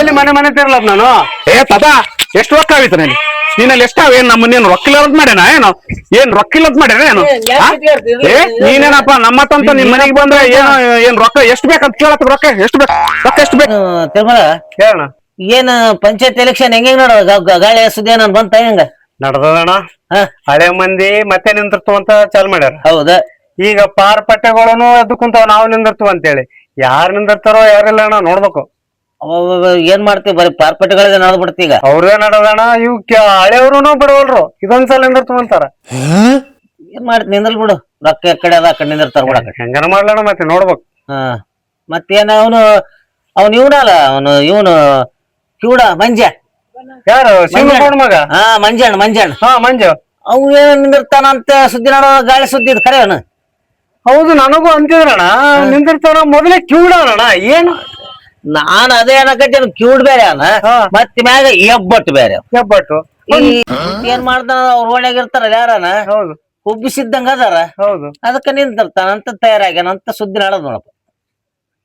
ಮತ್ತೆಲ್ಲಿ ಮನೆ ಮನೆ ತಿರ್ಲದ್ ನಾನು ತದಾ ಎಷ್ಟು ರೊಕ್ಕ ಆಯ್ತು ನೀನು ನೀನಲ್ಲಿ ಎಷ್ಟಾವ ಏನ್ ನಮ್ಮನ್ನೇನು ರೊಕ್ಕಿಲ್ಲದ್ ಮಾಡ್ಯಾನ ಏನು ಏನ್ ರೊಕ್ಕಿಲ್ಲದ್ ಮಾಡ್ಯಾನ ಏನು ನೀನೇನಪ್ಪ ನಮ್ಮತ್ತಂತ ನಿಮ್ ಮನೆಗೆ ಬಂದ್ರೆ ಏನ್ ರೊಕ್ಕ ಎಷ್ಟು ಬೇಕಂತ ಕೇಳತ್ ರೊಕ್ಕ ಎಷ್ಟು ಬೇಕು ರೊಕ್ಕ ಎಷ್ಟು ಬೇಕು ತಿರುಮಲ ಹೇಳಣ ಏನ್ ಪಂಚಾಯತ್ ಎಲೆಕ್ಷನ್ ಹೆಂಗ ನೋಡ ಗಾಳಿ ಸುದ್ದಿ ಏನ ಬಂತ ಹೆಂಗ ನಡ್ದದಣ ಹಳೆ ಮಂದಿ ಮತ್ತೆ ನಿಂದಿರ್ತು ಅಂತ ಚಾಲ್ ಮಾಡ್ಯಾರ ಹೌದಾ ಈಗ ಪಾರ್ಪಟ್ಟೆಗಳನ್ನು ಎದ್ದು ಕುಂತಾವ ನಾವು ನಿಂದಿರ್ತೀವ ಅಂತೇಳಿ ಯಾರು ನಿಂದಿರ್ತಾರೋ ಯಾರಿಲ್ಲ ಅಣ್ಣ ನೋಡ್ಬೇಕು ಏನ್ ಮಾಡ್ತೀವಿ ಬರೀ ಪಾರ್ಪಟ್ಟಿಗಳಿಗೆ ನೋಡ್ಬಿಡ್ತಿ ಈಗ ಅವ್ರೇ ನಡದಣ ಇವ್ ಹಳೆಯವ್ರು ಬಿಡವಲ್ರು ಇದೊಂದ್ಸಲ ನಿಂದಿರ್ತೀವ ಅಂತಾರ ಏನ್ ಮಾಡ್ತಿ ನಿಂದಲ್ ಬಿಡು ರೊಕ್ಕ ಕಡೆ ಅದ ಕಡೆ ನಿಂದಿರ್ತಾರ ಬಿಡ ಹೆಂಗನ ಮಾಡ್ಲಣ ಮತ್ತೆ ನೋಡ್ಬೇಕು ಹಾ ಮತ್ತೇನ ಅವನು ಇವನಲ್ಲ ಇವನು ಕಿವುಡ ಮಂಜ ಯಾರು ಶಿವಣ್ಣ ಮಗ ಹಾ ಮಂಜಣ್ಣ ಹಾ ಮಂಜು ಅವ್ನು ಏನ್ ನಿಂದಿರ್ತಾನಂತ ಸುದ್ದಿ ನೋಡೋ ಗಾಳಿ ಸುದ್ದಿ ಇದ್ ಕರೆ ಅವನು ಹೌದು ನನಗೂ ಅಂತಿದ್ರಣ ನಿಂದಿರ್ತಾನ ಮೊದಲೇ ಕಿವುಡಣ ಏನು ನಾನ್ ಅದೇ ಅನ್ನಕತ್ತಿ ಕಿವುಡ್ ಬೇರೆ ಅವನ ಮತ್ ಮ್ಯಾಗ ಎಬ್ಬಟ್ಟು ಬೇರೆ ಹೆಬ್ಬಟ್ಟು ಏನ್ ಮಾಡ್ತಾನ ಅವ್ರ ಓಣ್ಯಾಗ ಇರ್ತಾರಲ್ಲ ಯಾರನ ಹೌದು ಉಬ್ಬಿಸಿದ್ದಂಗ ಅದಾರ ಹೌದು ಅದಕ್ಕ ನಿಂತಿರ್ತಾನಂತ ತಯಾರಾಗ್ಯಾನಂತ ಸುದ್ದಿ ನಡದ್ ನೋಡಪ್ಪ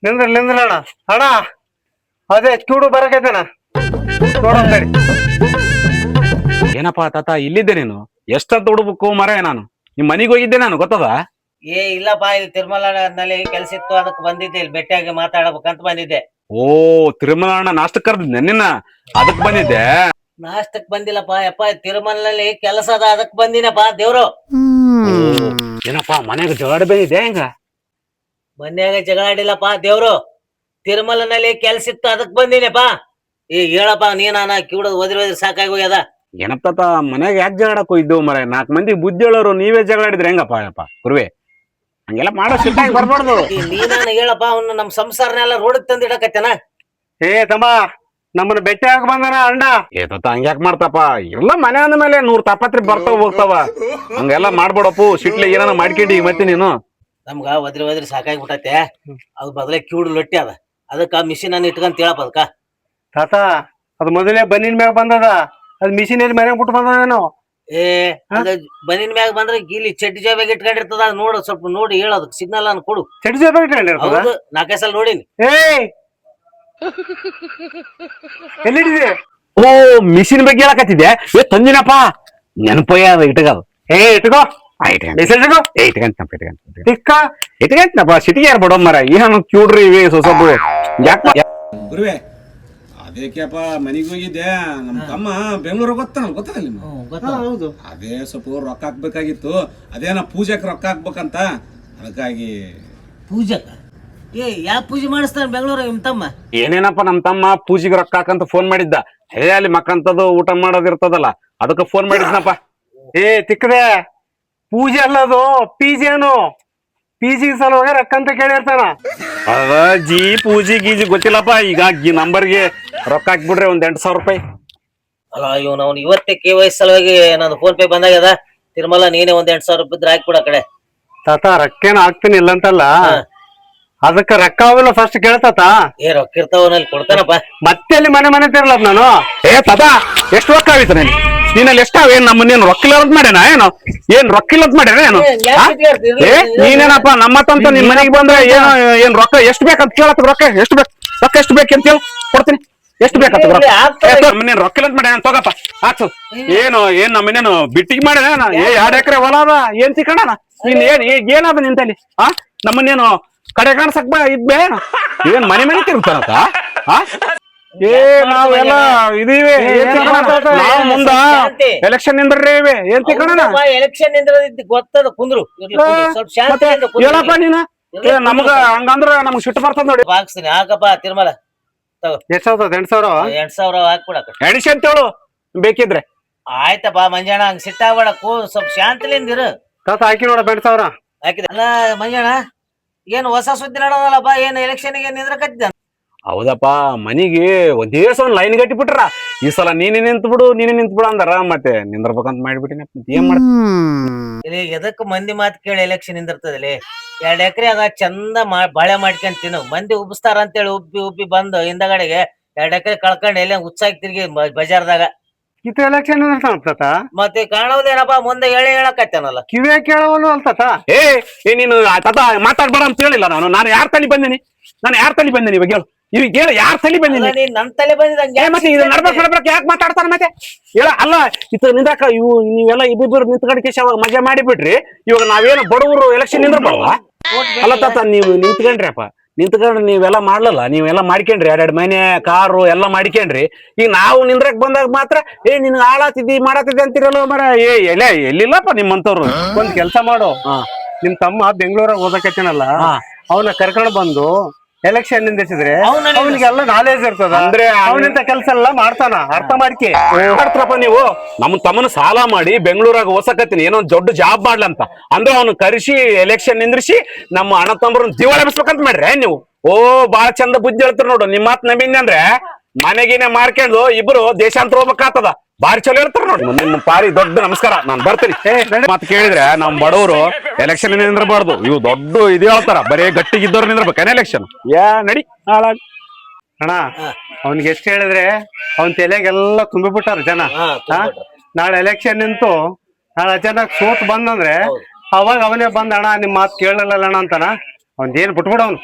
ನಿಂದ್ರಣ ಅಣ್ಣ ಅದೇ ಕಿವುಡು ಬರಕೈತೇನ ನೋಡಂತೇಳಿ ಏನಪ್ಪಾ ತಾತ ಇಲ್ಲಿದ್ದೆ ನೀನು ಎಷ್ಟಂತ ಹುಡ್ಬೇಕು ಮರ ನಾನು ನಿಮ್ ಮನಿಗ್ ಹೋಗಿದ್ದೆ ನಾನು ಗೊತ್ತದ ಇಲ್ಲಪ್ಪ ಇಲ್ಲಿ ತಿರುಮಲನಲ್ಲಿ ಕೆಲ್ಸ ಇತ್ತು ಅದಕ್ಕೆ ಬಂದಿದ್ದೆ ಇಲ್ಲಿ ಭೇಟಿಯಾಗಿ ಮಾತಾಡಬೇಕಂತ ಬಂದಿದ್ದೆ ಓ ತಿರುಮಲ ಅಣ್ಣ ನಾಷ್ಟಕ್ ಕರ್ದಿದ್ದೆ ನಿನ್ನ ಅದಕ್ ಬಂದಿದ್ದೆ ನಾಷ್ಟಕ್ ಬಂದಿಲ್ಲಪ್ಪ ಯಪ್ಪ ತಿರುಮಲನಲ್ಲಿ ಕೆಲಸ ಅದ ಅದಕ್ ಬಂದಿನಪ್ಪ ದೇವ್ರು ಏನಪ್ಪಾ ಮನೆಗೆ ಜಗಾಡ ಬಂದಿದ್ದೆ ಹೆಂಗ ಮನ್ಯಾಗ ಜಗಳಾಡಿಲ್ಲಪ್ಪ ದೇವ್ರು ತಿರುಮಲನಲ್ಲಿ ಕೆಲ್ಸ ಇತ್ತು ಅದಕ್ ಬಂದಿನಪ್ಪ ಈಗ ಹೇಳಪ್ಪ ನೀನಾನ ಕಿವಿಡದ್ ಓದಿರ ಸಾಕಾಗಿ ಹೋಗ್ಯದ ಏನಪ್ಪ ತಾತ ಮನೆಗೆ ಯಾಕೆ ಜಗಳಾಡಕ್ ಹೋಗಿದ್ದು ಮರ 4 ಮಂದಿ ಬುದ್ಧಿ ಹೇಳೋರು ನೀವೇ ಜಗಳಾಡಿದ್ರೆ ಹೆಂಗಪ್ಪ ಯಪ್ಪ ಗುರುವೆ ಹಂಗೆಲ್ಲ ಮಾಡೋ ಸಿಟ್ಟಾಗಿ ಬರ್ಬಾರ್ದು ನೀನಾನ ಹೇಳಪ್ಪ ಅವ್ನು ನಮ್ ಸಂಸಾರನೆಲ್ಲ ರೋಡಕ್ ತಂದಿಡಕತ್ತೇನ ತಮ್ಮ ನಮ್ಮನ್ನ ಭೇಟಿ ಆಗ ಬಂದನ ಅಣ್ಣ ತಾತ ಹಂಗ್ಯಾಕ್ ಮಾಡ್ತಪ್ಪ ಎಲ್ಲ ಮನೆ ಅಂದ ಮೇಲೆ 100 ತಾಪತ್ರಿ ಬರ್ತಾವ ಹೋಗ್ತಾವ ಹಂಗೆಲ್ಲ ಮಾಡ್ಬೇಡಪ್ಪು ಸಿಟ್ಲಿ ಏನಾನ ಮಾಡ್ಕೊಂಡಿ ಮತ್ತೆ ನೀನು ನಮ್ಗ ಒದ್ರಿ ಸಾಕಾಗಿ ಬಿಟ್ಟೈತೆ ಅದು ಬದಲೇ ಕಿವುಡು ಲೊಟ್ಟಿ ಅದ ಅದಕ್ಕ ಮಿಷಿನ್ ಅನ್ನ ಇಟ್ಕೊಂತ ಹೇಳಪ್ಪ ಅದಕ್ಕ ತಾತ ಅದು ಮೊದಲೇ ಬನ್ನಿನ ಮ್ಯಾಗ ಬಂದದ ಅದ್ ಮಿಷಿನ್ ಎಲ್ಲಿ ಮನೆಗೆ ಬಿಟ್ಟು ಬಂದದೇನೋ ಅದ ಬನ್ನಿನ ಮ್ಯಾಗ ಬಂದ್ರೆ ಇಲ್ಲಿ ಚಡ್ಡಿ ಜಾಬ್ಯಾಗ ಇಟ್ಕೊಂಡಿರ್ತದ ನೋಡು ಸ್ವಲ್ಪ ನೋಡಿ ಹೇಳೋದು ಸಿಗ್ನಲ್ ಅನ್ನ ಕೊಡು ಚಡ್ಡಿ ಜಾಬ್ಯಾಗ ಇಟ್ಕೊಂಡಿರ್ತದ ಹೌದು 4 ಸಲ ನೋಡಿನಿ ಎಲ್ಲಿಟ್ಟಿದೆ ಓ ಮಿಷಿನ್ ಬಗ್ಗೆ ಹೇಳಕತ್ತಿದ್ದೆ ತಂದಿನಪ್ಪ ನೆನಪಯ್ಯ ಇಟ್ಕದು ಇಟ್ಕೋ ಇಟ್ಕಂತಪ್ಪ ಸಿಟಿಗೆ ಯಾರು ಬಡೋ ಮರ ಏನು ಕ್ಯೂಡ್ರಿ ಇವೆ ಸೊಸೊಬ್ಬು ಗುರುವೆ ಅದಕ್ಕೆಪ್ಪ ಮನಿಗೆ ಹೋಗಿದ್ದೆ ನಮ್ ತಮ್ಮ ಬೆಂಗಳೂರಿಗೆ ಗೊತ್ತಲ್ಲ ಹೌದು ಅದೇ ಸ್ವಲ್ಪ ರೊಕ್ಕ ಹಾಕ್ಬೇಕಾಗಿತ್ತು ಅದೇನ ಪೂಜೆಗೆ ರೊಕ್ಕ ಹಾಕ್ಬೇಕಂತ ಅದಕ್ಕಾಗಿ ಪೂಜಕ ಯಾ ಪೂಜೆ ಮಾಡಿಸ್ತಾನ ಬೆಂಗಳೂರಾಗ ನಿಮ್ ತಮ್ಮ ಏನೇನಪ್ಪ ನಮ್ ತಮ್ಮ ಪೂಜೆಗೆ ರೊಕ್ಕ ಹಾಕಂತ ಫೋನ್ ಮಾಡಿದ್ದ ಅಲ್ಲಿ ಮಕ್ಕಂತದ್ದು ಊಟ ಮಾಡೋದಿರ್ತದಲ್ಲ ಅದಕ್ಕೆ ಫೋನ್ ಮಾಡಿದ್ನಪ್ಪ ತಿಕ್ಕದೆ ಪೂಜೆ ಅಲ್ಲದು ಪಿಜಿ ಏನು ಪಿಜಿ ಸಲುವಾಗ ರೊಕ್ಕ ಅಂತ ಕೇಳಿರ್ತಾನ ಅದ ಪೂಜಿ ಗೀಜಿ ಗೊತ್ತಿಲ್ಲಪ್ಪ ಈಗ ನಂಬರ್ಗೆ ರೊಕ್ಕ ಹಾಕ್ಬಿಡ್ರಿ ಒಂದ್ 8,000 ರೂಪಾಯಿ ಅಲ್ಲ ಇವನು ಅವ್ನು ಇವತ್ತೇ KYC ಸಲುವಾಗಿ ನಾನು ಫೋನ್ ಪೇ ಬಂದಾಗದ ತಿರುಮಲ ನೀನೇ ಒಂದ್ 8,000 ರೂಪಾಯಿ ಇದ್ರೆ ಹಾಕ್ಬಿಡ ಆ ಕಡೆ ತಾತ ರೊಕ್ಕೇನ ಹಾಕ್ತೀನಿ ಇಲ್ಲಂತಲ್ಲ ಅದಕ್ಕ ರೊಕ್ಕ ಅವೆಲ್ಲ ಫಸ್ಟ್ ಕೇಳ್ತಾತ ರೊಕ್ಕ ಇರ್ತಾವನಲ್ಲಿ ಕೊಡ್ತಾನಪ್ಪ ಮತ್ತೆ ಅಲ್ಲಿ ಮನೆ ಮನೆ ತಿರ್ಲದ್ ನಾನು ತಾತ ಎಷ್ಟು ರೊಕ್ಕ ಆಯ್ತು ನೀನು ನೀನಲ್ಲಿ ಎಷ್ಟಾವ ಏನ್ ನಮ್ಮನ್ನೇನು ರೊಕ್ಕಿಲ್ಲದ್ ಮಾಡ್ಯಾನ ಏನ್ ರೊಕ್ಕಿಲ್ಲದ್ ಮಾಡ್ಯಾನ ನೀನೇನಪ್ಪ ನಮ್ಮತ್ತಂತ ನಿಮ್ ಮನೆಗೆ ಬಂದ್ರೆ ಏನ್ ರೊಕ್ಕ ಎಷ್ಟು ಬೇಕಂತ ಕೇಳತ್ ರೊಕ್ಕ ಎಷ್ಟು ಬೇಕಂತ ಹೇಳಿ ಕೊಡ್ತೀನಿ ಎಷ್ಟು ಬೇಕಂತ ನಮ್ಮನೇನು ರೊಕ್ಕಿಲ್ಲದ್ ಮಾಡ್ಯಾನ ತಗೋಪ್ಪ ಹಾಕ್ಸು ಏನ್ ನಮ್ಮನೇನು ಬಿಟ್ಟಿಗೆ ಮಾಡ್ಯಾನ 2 ಎಕರೆ ಹೊಲ ಅದ ಏನ್ ತಿಕ್ಕಣ ನೀನ್ ಏನದ ನಿಂತಲ್ಲಿ ನಮ್ಮನ್ನೇನು ಕಡೆ ಕಾಣಸಕ್ ಇದ್ಬೇ ಏನ್ ಮನೆ ತಿರುಗ್ತಾನಂತ ನಾವೆಲ್ಲ ಇದೀವಿ ನಾವು ಮುಂದ ಎಲೆಕ್ಷನ್ ನಿಂದ್ರಿ ಏನ್ ತಿಕ್ಕಣ ಎಲೆಕ್ಷನ್ ಗೊತ್ತದ ಕುಂದ್ರು ಹೇಳಪ್ಪ ನೀನ ನಮಗ ಹಂಗಂದ್ರ ನಮ್ಗ್ ಸಿಟ್ಟು ಬರ್ತದ ನೋಡಿ ಹಾಕ್ಸ್ತೀನಿ ಹಾಕಪ್ಪ ತಿರುಮಲ ಎಷ್ಟಾಗ್ತದ 8,000 ಹಾಕ್ಬಿಡಕ ಎಡಿಸಿ ಅಂತೇಳು ಬೇಕಿದ್ರೆ ಆಯ್ತಪ್ಪ ಮಂಜಣ್ಣ ಹಂಗ ಸಿಟ್ಟಾಗ್ಬೇಡ ಸ್ವಲ್ಪ ಶಾಂತಿಲಿಂದಿರು ತಾತ ಹಾಕಿ ನೋಡ 8,000 ಹಾಕಿದ ಅಲ್ಲ ಮಂಜಣ್ಣ ಏನ್ ಹೊಸ ಸುದ್ದಿ ನಡೋದಲ್ಲಪ್ಪ ಏನ್ ಎಲೆಕ್ಷನ್ ಗೆ ನಿಂದ್ರಕತ್ತಿದ್ದ ಹೌದಪ್ಪ ಮನಿಗೆ ಒಂದೇ ಸಲ ಲೈನ್ ಗಟ್ಟಿ ಬಿಟ್ರ ಈ ಸಲ ನೀನೇ ನಿಂತು ಬಿಡು ಅಂದಾರ ಮತ್ತೆ ನಿಂದ್ರಬೇಕಂತ ಮಾಡ್ಬಿಟ್ಟಿನ ಏನ್ ಮಾಡ ಇಲ್ಲಿ ಎದಕ್ ಮಂದಿ ಮಾತು ಕೇಳಿ ಎಲೆಕ್ಷನ್ ನಿಂದಿರ್ತದಲ್ಲಿ 2 ಎಕರೆ ಅದ ಚಂದ ಬಾಳೆ ಮಾಡ್ಕೊಂಡ್ ತಿನ್ನು ಮಂದಿ ಉಬ್ಬಿಸ್ತಾರ ಅಂತೇಳಿ ಉಬ್ಬಿ ಬಂದು ಹಿಂದಗಡೆಗೆ 2 ಎಕರೆ ಕಳ್ಕೊಂಡ್ ಎಲ್ಲ ಉತ್ಸಾಹ ತಿರ್ಗಿ ಬಜಾರ್ದಾಗ ಇದು ಎಲೆಕ್ಷನ್ ತಾತ ಮತ್ತೆ ಕಾಣೋದೇನಪ್ಪ ಮುಂದೆ ಹೇಳಕತ್ತೇನಲ್ಲ ಕಿವಿಯ ಕೇಳವಲ್ಲ ಅಲ್ತಾತ ನೀನು ತಾತ ಮಾತಾಡ್ಬೇಡ ಅಂತ ಹೇಳಿಲ್ಲ ನಾನು ಯಾರ ತಲೆ ಬಂದೇನಿ ಇವಾಗ ಹೇಳು ಇವ್ ಹೇಳ ಯಾರ್ ತಲಿ ಬಂದಿಲ್ಲ ನೀನ್ ನನ್ ತಲೆ ಬಂದಿದಂಗೆ ಮತ್ತೆ ಇದು ನಡ್ಬೇಕು ಯಾಕೆ ಮಾತಾಡ್ತಾರ ಮತ್ತೆ ಹೇಳ ಅಲ್ಲ ಇತ್ತ ನಿಂದಾಕ ಇವು ನೀವೆಲ್ಲ ಇಬ್ಬಿಬ್ಬರು ನಿಂತ್ಕೊಂಡ್ ಕೇಶ ಅವಾಗ ಮಜಾ ಮಾಡಿಬಿಟ್ರಿ ಇವಾಗ ನಾವೇನು ಬಡವರು ಎಲೆಕ್ಷನ್ ನಿಂದ್ರಬಲ್ವಾ ಅಲ್ಲ ತಾತ ನೀವು ನಿಂತ್ಕೊಂಡ್ರಿಪ್ಪ ನಿಂತ್ಕೊಂಡ್ರಿ ನೀವೆಲ್ಲ ಮಾಡ್ಲಲ್ಲ ನೀವೆಲ್ಲ ಮಾಡ್ಕೊಂಡ್ರಿ ಎರಡೆರಡು ಮನೆ ಕಾರು ಎಲ್ಲ ಮಾಡ್ಕೊಂಡ್ರಿ ಈಗ ನಾವು ನಿಂದ್ರಕ್ ಬಂದಾಗ ಮಾತ್ರ ನಿನ್ ಆಳಾತಿದ್ದಿ ಮಾಡಾತಿದ್ದಿ ಅಂತಿರಲ್ಲ ಮರ ಎಲ್ಲಿಲ್ಲಪ್ಪ ನಿಮ್ಮಂತವ್ರು ಒಂದ್ ಕೆಲ್ಸ ಮಾಡು ನಿಮ್ ತಮ್ಮ ಬೆಂಗಳೂರಾಗ ಓದಕತ್ತೇನಲ್ಲ ಅವನ ಕರ್ಕೊಂಡು ಬಂದು ಎಲೆಕ್ಷನ್ ನಿಂದಿಸಿದ್ರೆ ಅವನಿಗೆಲ್ಲ ನಾಲೆಜ್ ಇರ್ತದ ಅಂದ್ರೆ ಅವನಿಂತ ಕೆಲ್ಸ ಎಲ್ಲ ಮಾಡ್ತಾನ ಅರ್ಥ ಮಾಡ್ಕೆ ಮಾಡ್ತಾರಪ್ಪ ನೀವು ನಮ್ಮ ತಮ್ಮನ ಸಾಲ ಮಾಡಿ ಬೆಂಗಳೂರಾಗ ಓಸಕತ್ತೀನಿ ಏನೋ ದೊಡ್ಡ ಜಾಬ್ ಮಾಡ್ಲಂತ ಅಂದ್ರೆ ಅವ್ನು ಕರೆಸಿ ಎಲೆಕ್ಷನ್ ನಿಂದ್ರಿಸಿ ನಮ್ಮ ಅಣ್ಣ ತಮ್ಮರನ್ನ ದಿವಾಳಿಸ್ಬೇಕಂತ ಮಾಡ್ರಿ ನೀವು ಬಾಳ ಚಂದ ಬುದ್ಧಿ ಹೇಳ್ತಾರ ನೋಡು ನಿಮ್ ಮಾತ್ ನಂಬಿಂದ ಅಂದ್ರೆ ಮನೆಗಿನೇ ಮಾರ್ಕೊಂಡು ಇಬ್ರು ದೇಶಾಂತರ ಹೋಗ್ಬೇಕಾಗ್ತದ ಬಾರಿ ಚಲೋ ಹೇಳ್ತಾರ ನೋಡಿ ನಿಮ್ಮ ಪಾರಿ ದೊಡ್ಡ ನಮಸ್ಕಾರ ನಾನ್ ಬರ್ತೀನಿ ಮತ್ ಕೇಳಿದ್ರೆ ನಮ್ ಬಡವರು ಎಲೆಕ್ಷನ್ ನಿಂದ್ರಬಾರ್ದು ಇವು ದೊಡ್ಡ ಇದು ಹೇಳ್ತಾರ ಬರೇ ಗಟ್ಟಿಗಿದ್ದವ್ರು ನಿಂದ್ರಬೇಕೇನ ಎಲೆಕ್ಷನ್ ನಡಿ ಹಾಳಾಗ ಅಣ್ಣ ಅವ್ನಿಗೆ ಎಷ್ಟು ಹೇಳಿದ್ರೆ ಅವನ್ ತಲೆಗೆಲ್ಲ ತುಂಬಿಬಿಟ್ಟಾರ ಜನ ನಾಳೆ ಎಲೆಕ್ಷನ್ ನಿಂತು ನಾಳೆ ಜನ ಸೋತ್ ಬಂದಂದ್ರೆ ಅವಾಗ ಅವನೇ ಬಂದ ಅಣ್ಣ ನಿಮ್ ಮಾತು ಕೇಳಲ್ಲ ಅಣ್ಣ ಅಂತಾನ ಅವ್ನ್ ಏನ್ ಬಿಟ್ಬಿಡ ಅವ್ನು